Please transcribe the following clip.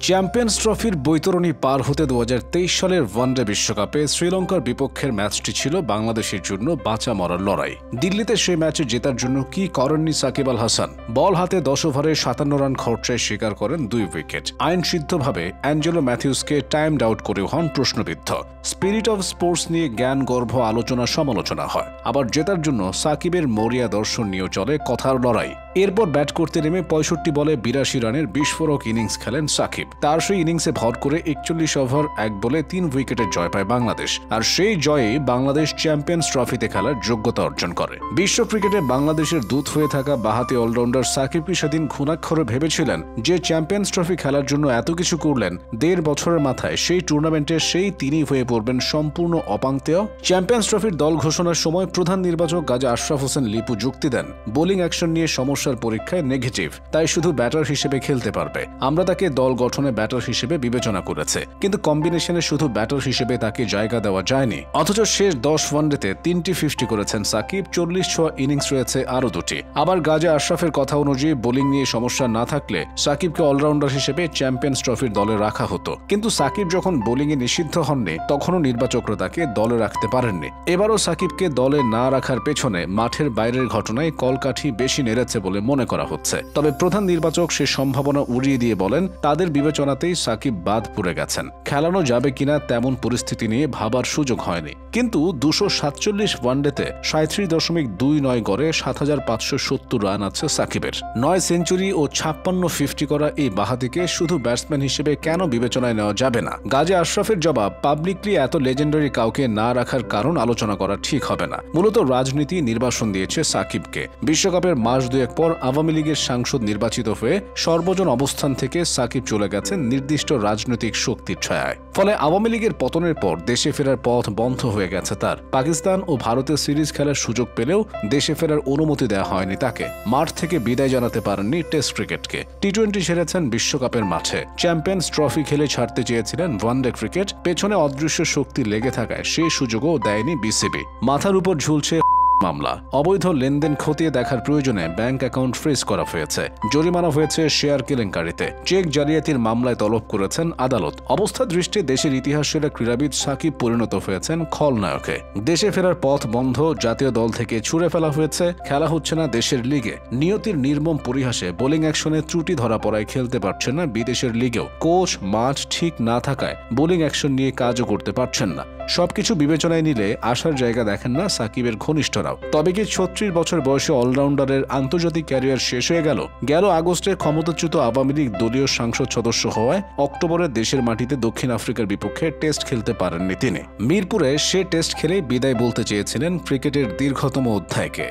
Champions ট্রফির বৈতরণী পার হতে 2023 সালের ওয়ানডে বিশ্বকাপে শ্রীলঙ্কার বিপক্ষের ম্যাচটি ছিল বাংলাদেশের জন্য বাঁচা মরার লড়াই। দিল্লিতে সেই ম্যাচে জেতার জন্য কি করেননি সাকিব আল হাসান? বল হাতে 10 ওভারে 57 রান খরচায় শিকার করেন 2 উইকেট। আইনসিদ্ধভাবে অ্যাঞ্জেলো ম্যাথিউসকে টাইমড আউট করেও হন প্রশ্নবিদ্ধ। স্পিরিট অফ স্পোর্টস নিয়ে জ্ঞান গর্ভ আলোচনা সমালোচনা হয়। আবার জেতার জন্য সাকিবের মরিয়া দর্শন নিয়েও চলে কথার লড়াই। এরপর ব্যাট করতে নেমে 65 বলে 82 রানের বিস্ফোরক ইনিংস খেলেন সাকিব। তার সেই ইনিংসে ভর করে 41 ওভার 1 বলে 3 উইকেটের জয় পায় বাংলাদেশ। আর সেই জয়েই বাংলাদেশ চ্যাম্পিয়ন্স ট্রফিতে খেলার যোগ্যতা অর্জন করে। বিশ্ব ক্রিকেটে বাংলাদেশের দূত হয়ে থাকা বাঁহাতি অলরাউন্ডার সাকিব কি সেদিন ঘুণাক্ষরে ভেবেছিলেন যে চ্যাম্পিয়ন্স ট্রফি খেলার জন্য এত কিছু করলেন, 1.5 বছরের মাথায় সেই টুর্নামেন্টে তিনি হয়ে পড়বেন সম্পূর্ণ অপাংতেয়? চ্যাম্পিয়ন্স ট্রফির দল ঘোষণার সময় প্রধান নির্বাচক গাজী আশরাফ হোসেন লিপু যুক্তি দেন, বোলিং অ্যাকশন নিয়ে সমস্যার পরীক্ষায় নেগেটিভ, তাই শুধু ব্যাটার হিসেবে খেলতে পারবে। আমরা তাকে দল গঠনে ব্যাটার হিসেবে বিবেচনা করেছে, কিন্তু কম্বিনেশনে শুধু ব্যাটার হিসেবে তাকে জায়গা দেওয়া যায়নি। অথচ শেষ 10 ওয়ানডেতে 3টি 50 করেছেন সাকিব, 40 ছোঁয়া ইনিংস রয়েছে আরও 2টি। আবার গাজী আশরাফের কথা অনুযায়ী বোলিং নিয়ে সমস্যা না থাকলে সাকিবকে অলরাউন্ডার হিসেবে চ্যাম্পিয়ন্স ট্রফির দলে রাখা হতো। কিন্তু সাকিব যখন বোলিংয়ে নিষিদ্ধ হননি, তখনও নির্বাচকরা তাকে দলে রাখতে পারেননি। এবারও সাকিবকে দলে না রাখার পেছনে মাঠের বাইরের ঘটনায় কলকাঠি বেশি নেড়েছে বলে মনে করা হচ্ছে। তবে প্রধান নির্বাচক সে সম্ভাবনা উড়িয়ে দিয়ে বলেন, তাদের বিবেচনাতেই সাকিব বাদ পড়ে গেছেন। খেলানো যাবে কিনা তেমন পরিস্থিতি নিয়ে ভাবার সুযোগ হয়নি। কিন্তু 247 ওয়ানডেতে 37.29 গড়ে 7,570 রান আছে সাকিবের। 9 সেঞ্চুরি ও 56 50 করা এই বাঁহাতিকে শুধু ব্যাটসম্যান হিসেবে কেন বিবেচনায় নেওয়া যাবে না? গাজী আশরাফের জবাব, পাবলিকলি এত লেজেন্ডারি কাউকে না রাখার কারণ আলোচনা করা ঠিক হবে না। মূলত রাজনীতি নির্বাসন দিয়েছে সাকিবকে। বিশ্বকাপের মাস 2 পর আওয়ামী লীগের সাংসদ নির্বাচিত হয়ে সর্বজন অবস্থান থেকে সাকিব চলে গেছেন নির্দিষ্ট রাজনৈতিক শক্তির ছায়ায়। ফলে আওয়ামী লীগের পতনের পর দেশে ফেরার পথ বন্ধ হয়ে গেছে তার। পাকিস্তান ও ভারতের সিরিজ খেলার সুযোগ পেলেও দেশে ফেরার অনুমতি দেওয়া হয়নি তাকে। মাঠ থেকে বিদায় জানাতে পারেননি টেস্ট ক্রিকেটকে। টি-20 সেরেছেন বিশ্বকাপের মাঠে। চ্যাম্পিয়ন্স ট্রফি খেলে ছাড়তে চেয়েছিলেন ওয়ানডে ক্রিকেট। পেছনে অদৃশ্য শক্তি লেগে থাকায় সেই সুযোগও দেয়নি বিসিবি। মাথার উপর ঝুলছে মামলা। অবৈধ লেনদেন খতিয়ে দেখার প্রয়োজনে ব্যাংক অ্যাকাউন্ট ফ্রিজ করা হয়েছে। জরিমানা হয়েছে শেয়ার কেলেঙ্কারিতে। চেক জালিয়াতির মামলায় তলব করেছেন আদালত। অবস্থা দৃষ্টি দেশের ইতিহাস সেরা ক্রীড়াবিদ সাকিব পরিণত হয়েছেন খলনায়কে। দেশে ফেরার পথ বন্ধ, জাতীয় দল থেকে ছুড়ে ফেলা হয়েছে, খেলা হচ্ছে না দেশের লিগে। নিয়তির নির্মম পরিহাসে বোলিং অ্যাকশনে ত্রুটি ধরা পড়ায় খেলতে পারছেন না বিদেশের লিগেও। কোচ মাঠ ঠিক না থাকায় বোলিং অ্যাকশন নিয়ে কাজও করতে পারছেন না। সবকিছু বিবেচনায় নিলে আসার জায়গা দেখেন না সাকিবের ঘনিষ্ঠরাও। তবে কি 36 বছর বয়সে অলরাউন্ডারের আন্তর্জাতিক ক্যারিয়ার শেষ হয়ে গেল আগস্টে ক্ষমতাচ্যুত আওয়ামী লীগ দলীয় সংসদ সদস্য হওয়ায় অক্টোবরে দেশের মাটিতে দক্ষিণ আফ্রিকার বিপক্ষে টেস্ট খেলতে পারেননি তিনি। মিরপুরে সে টেস্ট খেলেই বিদায় বলতে চেয়েছিলেন ক্রিকেটের দীর্ঘতম অধ্যায়কে।